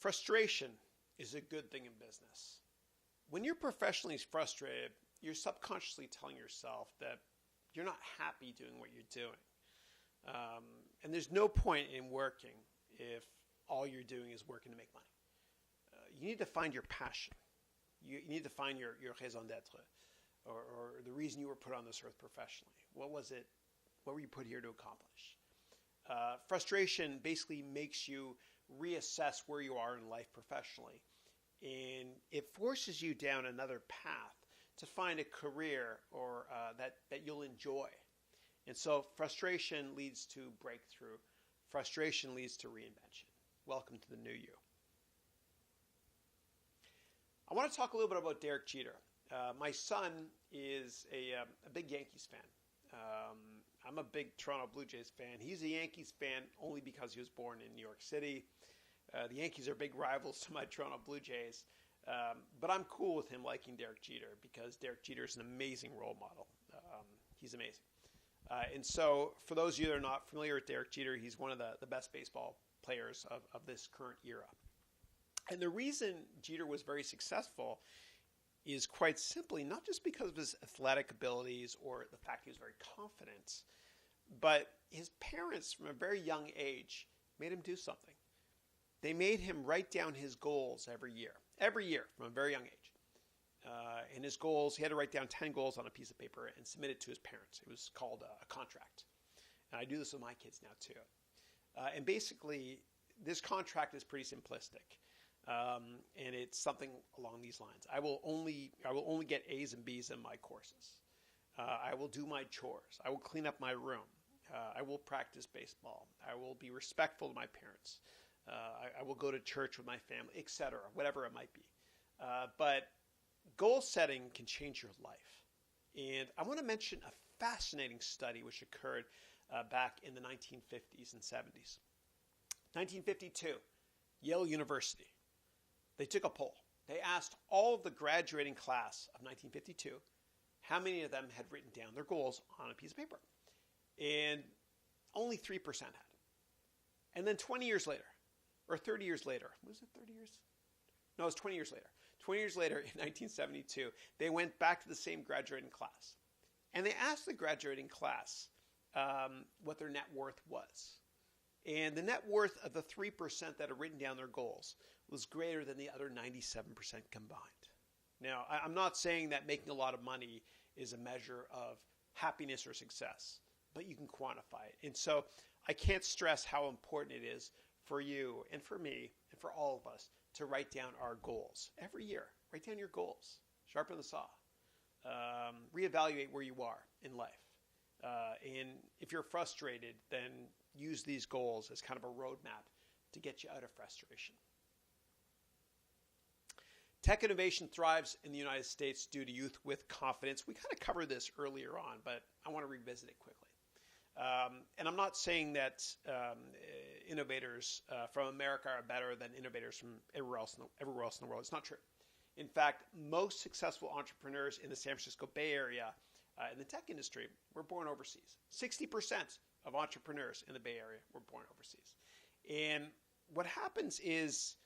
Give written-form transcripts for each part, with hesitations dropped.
Frustration is a good thing in business. When you're professionally frustrated, you're subconsciously telling yourself that you're not happy doing what you're doing. And there's no point in working if all you're doing is working to make money. You need to find your passion. You need to find your raison d'être, or the reason you were put on this earth professionally. What was it? What were you put here to accomplish? Frustration basically makes you reassess where you are in life professionally. And it forces you down another path to find a career or that you'll enjoy. And so frustration leads to breakthrough. Frustration leads to reinvention. Welcome to the new you. I want to talk a little bit about Derek Jeter. My son is a big Yankees fan. I'm a big Toronto Blue Jays fan. He's a Yankees fan only because he was born in New York City. The Yankees are big rivals to my Toronto Blue Jays. But I'm cool with him liking Derek Jeter because Derek Jeter is an amazing role model. He's amazing. And so for those of you that are not familiar with Derek Jeter, he's one of the best baseball players of this current era. And the reason Jeter was very successful is quite simply not just because of his athletic abilities or the fact he was very confident, but his parents from a very young age made him do something. They made him write down his goals every year from a very young age. And his goals, he had to write down 10 goals on a piece of paper and submit it to his parents. It was called a contract. And I do this with my kids now too. And basically, this contract is pretty simplistic. And it's something along these lines. I will only get A's and B's in my courses. I will do my chores. I will clean up my room. I will practice baseball. I will be respectful to my parents. I will go to church with my family, etc., whatever it might be. But goal setting can change your life. And I want to mention a fascinating study which occurred back in the 1950s and 70s. 1952, Yale University. They took a poll. They asked all of the graduating class of 1952 how many of them had written down their goals on a piece of paper. And only 3% had. And then 20 years later, or 30 years later, was it 30 years? No, it was 20 years later. 20 years later, in 1972, they went back to the same graduating class. And they asked the graduating class what their net worth was. And the net worth of the 3% that had written down their goals was greater than the other 97% combined. Now, I'm not saying that making a lot of money is a measure of happiness or success, but you can quantify it. And so I can't stress how important it is for you and for me and for all of us to write down our goals every year. Write down your goals. Sharpen the saw. Reevaluate where you are in life. And if you're frustrated, then use these goals as kind of a roadmap to get you out of frustration. Tech innovation thrives in the United States due to youth with confidence. We kind of covered this earlier on, but I want to revisit it quickly. And I'm not saying that innovators from America are better than innovators from everywhere else in the world. It's not true. In fact, most successful entrepreneurs in the San Francisco Bay Area in the tech industry were born overseas. 60% of entrepreneurs in the Bay Area were born overseas. And what happens is,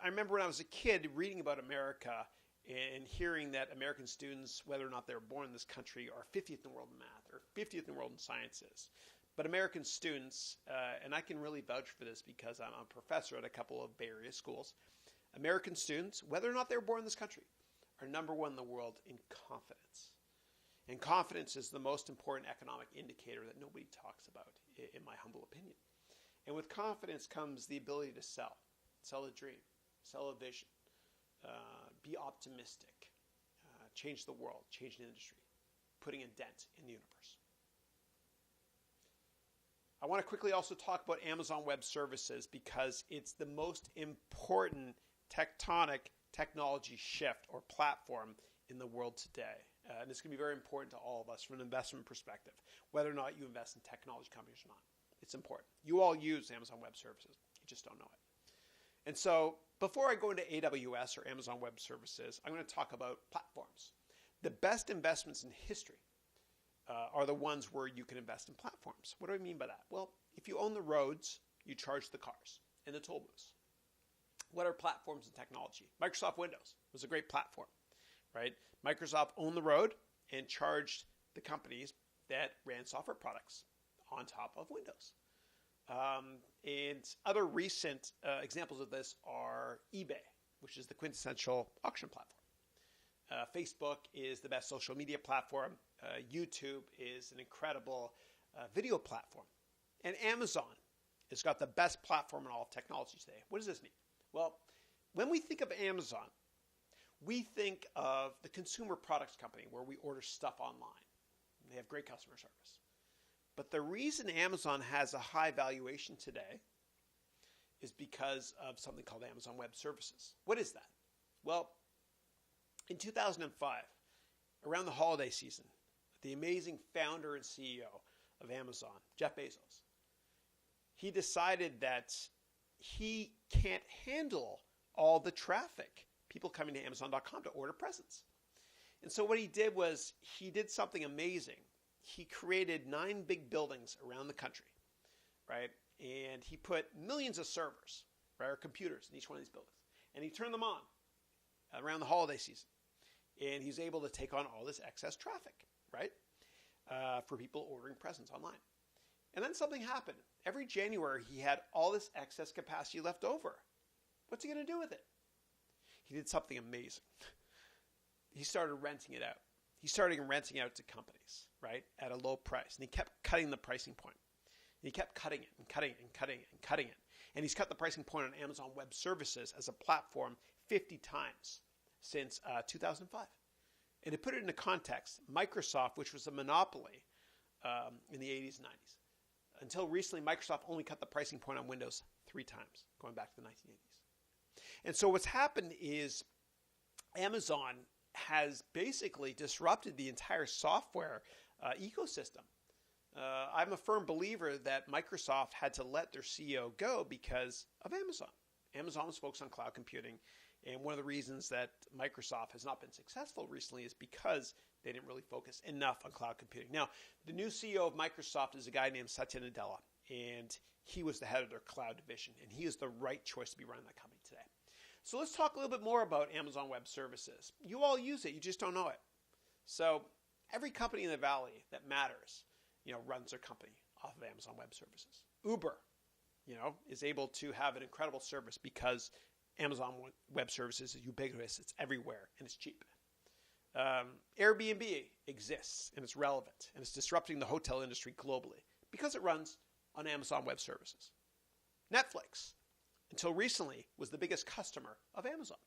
I remember when I was a kid reading about America and hearing that American students, whether or not they were born in this country, are 50th in the world in math or 50th in the world in sciences. But American students, and I can really vouch for this because I'm a professor at a couple of Bay Area schools, American students, whether or not they were born in this country, are number one in the world in confidence. And confidence is the most important economic indicator that nobody talks about, in my humble opinion. And with confidence comes the ability to sell a dream, sell a vision, be optimistic, change the world, change an industry, putting a dent in the universe. I want to quickly also talk about Amazon Web Services because it's the most important tectonic technology shift or platform in the world today. And it's going to be very important to all of us from an investment perspective, whether or not you invest in technology companies or not. It's important. You all use Amazon Web Services. You just don't know it. And so before I go into AWS or Amazon Web Services, I'm going to talk about platforms. The best investments in history are the ones where you can invest in platforms. What do I mean by that? Well, if you own the roads, you charge the cars. and the toll booths. What are platforms and technology? Microsoft Windows was a great platform, right? Microsoft owned the road and charged the companies that ran software products on top of Windows. And other recent examples of this are eBay, which is the quintessential auction platform. Facebook is the best social media platform. YouTube is an incredible video platform. And Amazon has got the best platform in all of technology today. What does this mean? Well, when we think of Amazon, we think of the consumer products company where we order stuff online. They have great customer service. But the reason Amazon has a high valuation today is because of something called Amazon Web Services. What is that? Well, in 2005, around the holiday season, the amazing founder and CEO of Amazon, Jeff Bezos, he decided that he can't handle all the traffic, people coming to Amazon.com to order presents. And so what he did was he did something amazing. He created 9 big buildings around the country, right? And he put millions of servers, right, or computers in each one of these buildings. And he turned them on around the holiday season. And he's able to take on all this excess traffic, right, for people ordering presents online. And then something happened. Every January, he had all this excess capacity left over. What's he going to do with it? He did something amazing. He started renting it out. He started renting out to companies, right, at a low price. And he kept cutting the pricing point. And he kept cutting it and cutting it and cutting it and cutting it. And he's cut the pricing point on Amazon Web Services as a platform 50 times since 2005. And to put it into context, Microsoft, which was a monopoly in the 80s and 90s, until recently, Microsoft only cut the pricing point on Windows 3 times, going back to the 1980s. And so what's happened is Amazon has basically disrupted the entire software ecosystem. I'm a firm believer that Microsoft had to let their CEO go because of Amazon. Amazon was focused on cloud computing, and one of the reasons that Microsoft has not been successful recently is because they didn't really focus enough on cloud computing. Now, the new CEO of Microsoft is a guy named Satya Nadella, and he was the head of their cloud division, and he is the right choice to be running that company today. So let's talk a little bit more about Amazon Web Services. You all use it, you just don't know it. So every company in the Valley that matters, runs their company off of Amazon Web Services. Uber, is able to have an incredible service because Amazon Web Services is ubiquitous, it's everywhere, and it's cheap. Airbnb exists, and it's relevant, and it's disrupting the hotel industry globally because it runs on Amazon Web Services. Netflix, until recently, was the biggest customer of Amazon.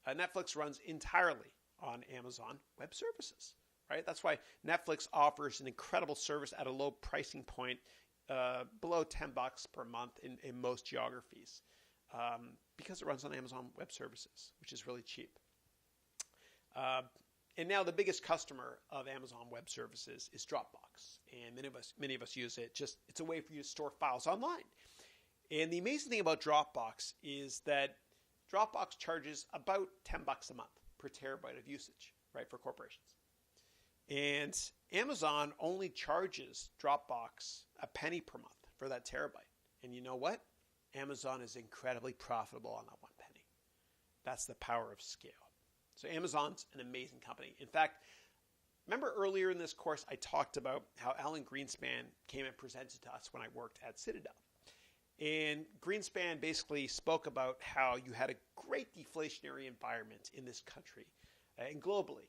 Netflix runs entirely on Amazon Web Services, right? That's why Netflix offers an incredible service at a low pricing point, below $10 per month in most geographies, because it runs on Amazon Web Services, which is really cheap. And now the biggest customer of Amazon Web Services is Dropbox, and many of us use it. It's a way for you to store files online. And the amazing thing about Dropbox is that Dropbox charges about $10 a month per terabyte of usage, right, for corporations. And Amazon only charges Dropbox a penny per month for that terabyte. And you know what? Amazon is incredibly profitable on that one penny. That's the power of scale. So Amazon's an amazing company. In fact, remember earlier in this course, I talked about how Alan Greenspan came and presented to us when I worked at Citadel. And Greenspan basically spoke about how you had a great deflationary environment in this country and globally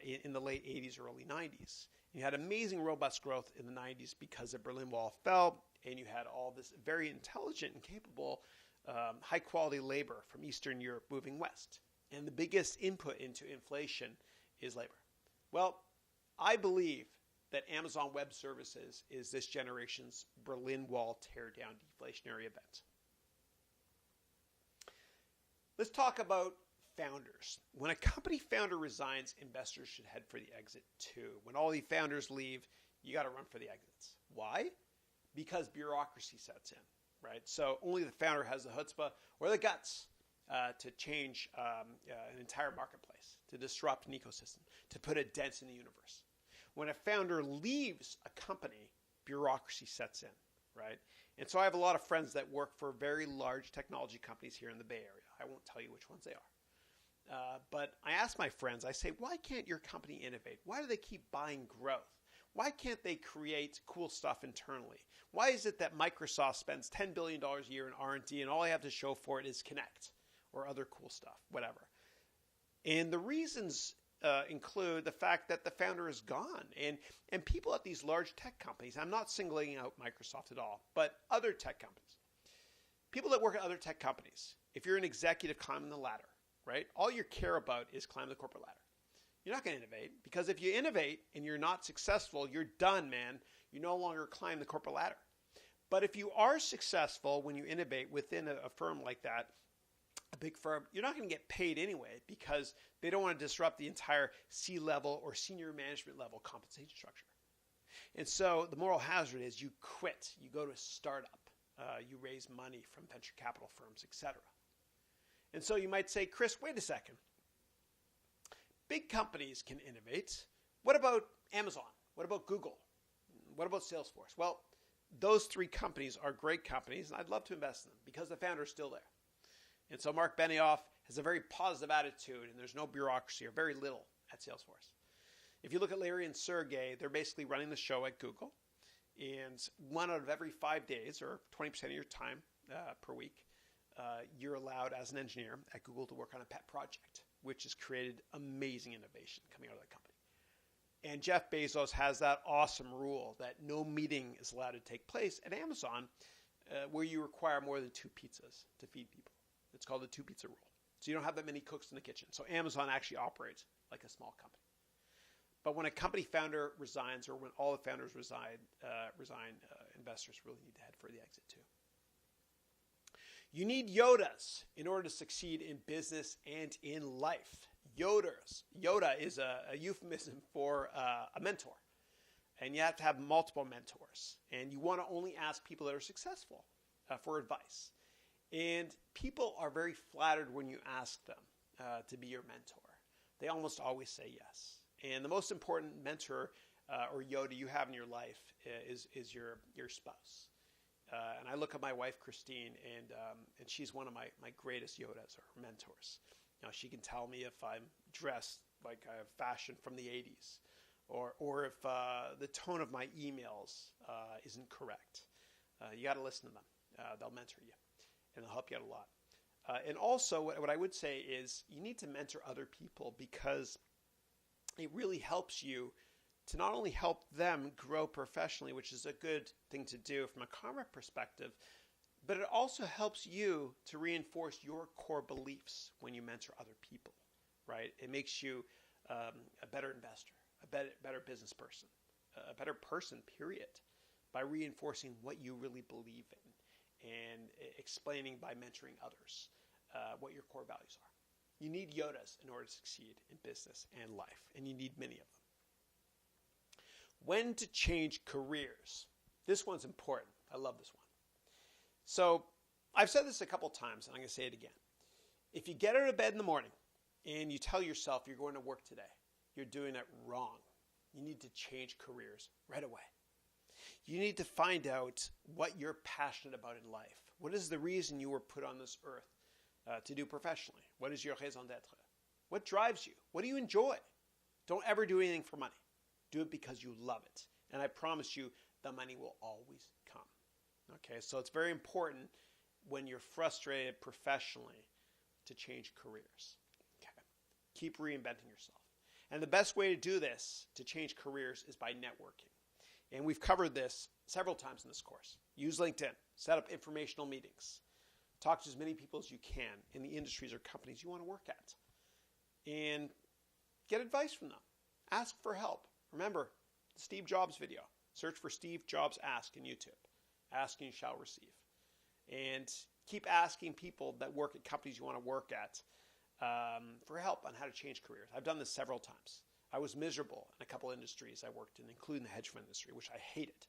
in the late 80s, early 90s. You had amazing robust growth in the 90s because the Berlin Wall fell, and you had all this very intelligent and capable, high-quality labor from Eastern Europe moving west. And the biggest input into inflation is labor. Well, I believe that Amazon Web Services is this generation's Berlin Wall tear-down deflationary event. Let's talk about founders. When a company founder resigns, investors should head for the exit too. When all the founders leave, you got to run for the exits. Why? Because bureaucracy sets in, right? So only the founder has the chutzpah or the guts to change an entire marketplace, to disrupt an ecosystem, to put a dent in the universe. When a founder leaves a company, bureaucracy sets in, right? And so I have a lot of friends that work for very large technology companies here in the Bay Area. I won't tell you which ones they are. But I ask my friends, I say, why can't your company innovate? Why do they keep buying growth? Why can't they create cool stuff internally? Why is it that Microsoft spends $10 billion a year in R&D and all I have to show for it is Kinect or other cool stuff, whatever? And the reasons include the fact that the founder is gone. And people at these large tech companies, I'm not singling out Microsoft at all, but other tech companies, people that work at other tech companies, if you're an executive climbing the ladder, right, all you care about is climb the corporate ladder. You're not going to innovate, because if you innovate and you're not successful, you're done, man. You no longer climb the corporate ladder. But if you are successful when you innovate within a firm like that, a big firm, you're not going to get paid anyway, because they don't want to disrupt the entire C-level or senior management level compensation structure. And so the moral hazard is you quit. You go to a startup. You raise money from venture capital firms, etc. And so you might say, Chris, wait a second. Big companies can innovate. What about Amazon? What about Google? What about Salesforce? Well, those three companies are great companies, and I'd love to invest in them because the founder is still there. And so Mark Benioff has a very positive attitude, and there's no bureaucracy or very little at Salesforce. If you look at Larry and Sergey, they're basically running the show at Google. And 1 out of every 5 days, or 20% of your time per week, you're allowed as an engineer at Google to work on a pet project, which has created amazing innovation coming out of that company. And Jeff Bezos has that awesome rule that no meeting is allowed to take place at Amazon where you require more than 2 pizzas to feed people. It's called the 2 pizza rule. So you don't have that many cooks in the kitchen. So Amazon actually operates like a small company. But when a company founder resigns, or when all the founders resign, investors really need to head for the exit too. You need Yodas in order to succeed in business and in life. Yoda is a euphemism for a mentor. And you have to have multiple mentors. And you want to only ask people that are successful for advice. And people are very flattered when you ask them to be your mentor. They almost always say yes. And the most important mentor or Yoda you have in your life is your spouse. And I look at my wife, Christine, and she's one of my greatest Yodas or mentors. Now, she can tell me if I'm dressed like I have fashion from the 80s, or if the tone of my emails isn't correct. You got to listen to them. They'll mentor you, and they'll help you out a lot. And also, what I would say is you need to mentor other people, because it really helps you to not only help them grow professionally, which is a good thing to do from a karma perspective, but it also helps you to reinforce your core beliefs when you mentor other people, right? It makes you a better investor, a better business person, a better person, period, by reinforcing what you really believe in and explaining by mentoring others what your core values are. You need Yodas in order to succeed in business and life, and you need many of them. When to change careers. This one's important. I love this one. So I've said this a couple times, and I'm going to say it again. If you get out of bed in the morning and you tell yourself you're going to work today, you're doing it wrong. You need to change careers right away. You need to find out what you're passionate about in life. What is the reason you were put on this earth to do professionally? What is your raison d'être? What drives you? What do you enjoy? Don't ever do anything for money. Do it because you love it. And I promise you, the money will always come. Okay, so it's very important when you're frustrated professionally to change careers. Okay, keep reinventing yourself. And the best way to do this, to change careers, is by networking. And we've covered this several times in this course. Use LinkedIn. Set up informational meetings. Talk to as many people as you can in the industries or companies you want to work at. And get advice from them. Ask for help. Remember, the Steve Jobs video. Search for Steve Jobs Ask in YouTube. Ask and you shall receive. And keep asking people that work at companies you want to work at for help on how to change careers. I've done this several times. I was miserable in a couple industries I worked in, including the hedge fund industry, which I hated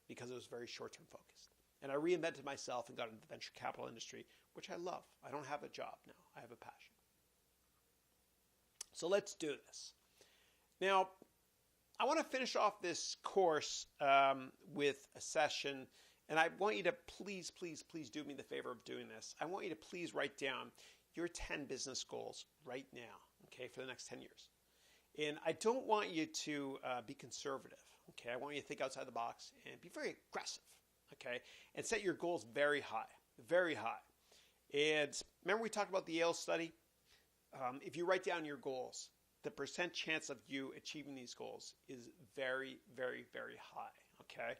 because it was very short-term focused. And I reinvented myself and got into the venture capital industry, which I love. I don't have a job now. I have a passion. So let's do this. Now, I want to finish off this course with a session And I want you to please, please, please do me the favor of doing this. I want you to please write down your 10 business goals right now, okay, for the next 10 years. And I don't want you to be conservative, okay? I want you to think outside the box and be very aggressive, okay? And set your goals very high, very high. And remember we talked about the Yale study? If you write down your goals, the percent chance of you achieving these goals is very, very, very high, okay?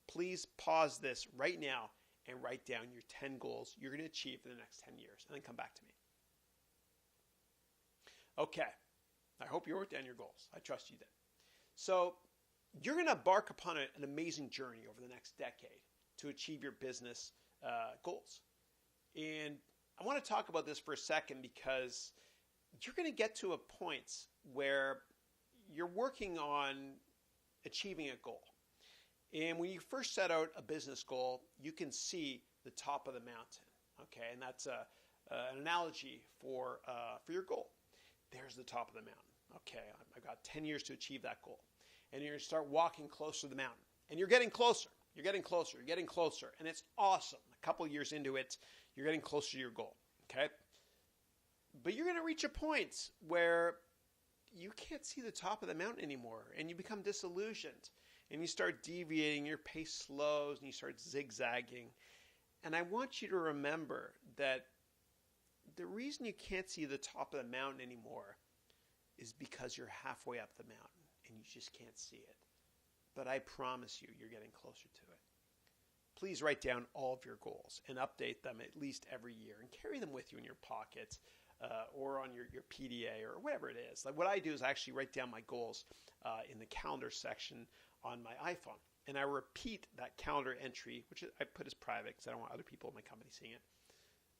Please pause this right now and write down your 10 goals you're going to achieve in the next 10 years, and then come back to me. Okay, I hope you wrote down your goals. I trust you did. So you're going to embark upon an amazing journey over the next decade to achieve your business goals. And I want to talk about this for a second because you're going to get to a point where you're working on achieving a goal. And when you first set out a business goal, you can see the top of the mountain, okay? And that's an analogy for your goal. There's the top of the mountain. Okay, I've got 10 years to achieve that goal. And you're going to start walking closer to the mountain. And you're getting closer. You're getting closer. You're getting closer. And it's awesome. A couple of years into it, you're getting closer to your goal, okay? But you're going to reach a point where you can't see the top of the mountain anymore. And you become disillusioned. And you start deviating, your pace slows, and you start zigzagging. And I want you to remember that the reason you can't see the top of the mountain anymore is because you're halfway up the mountain and you just can't see it. But I promise you, you're getting closer to it. Please write down all of your goals and update them at least every year and carry them with you in your pocket or on your PDA or whatever it is. Like what I do is I actually write down my goals in the calendar section on my iPhone. And I repeat that calendar entry, which I put as private because I don't want other people in my company seeing it.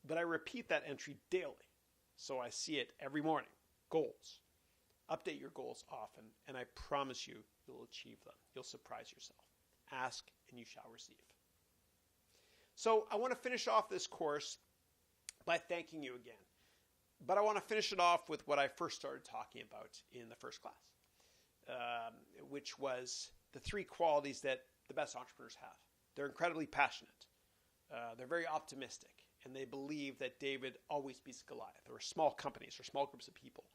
But I repeat that entry daily. So I see it every morning. Goals. Update your goals often, and I promise you, you'll achieve them. You'll surprise yourself. Ask, and you shall receive. So I want to finish off this course by thanking you again. But I want to finish it off with what I first started talking about in the first class, which was the 3 qualities that the best entrepreneurs have. They're incredibly passionate. They're very optimistic, and they believe that David always beats Goliath, or small companies or small groups of people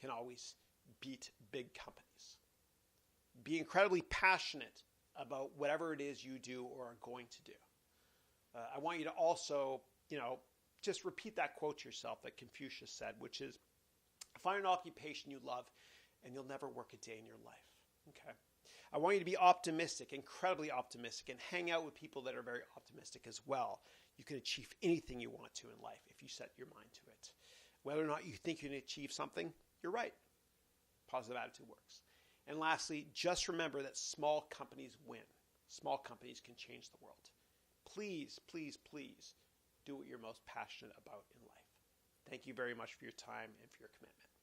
can always beat big companies. Be incredibly passionate about whatever it is you do or are going to do. I want you to also, just repeat that quote to yourself that Confucius said, which is, find an occupation you love and you'll never work a day in your life. Okay. I want you to be optimistic, incredibly optimistic, and hang out with people that are very optimistic as well. You can achieve anything you want to in life if you set your mind to it. Whether or not you think you can achieve something, you're right. Positive attitude works. And lastly, just remember that small companies win. Small companies can change the world. Please, please, please do what you're most passionate about in life. Thank you very much for your time and for your commitment.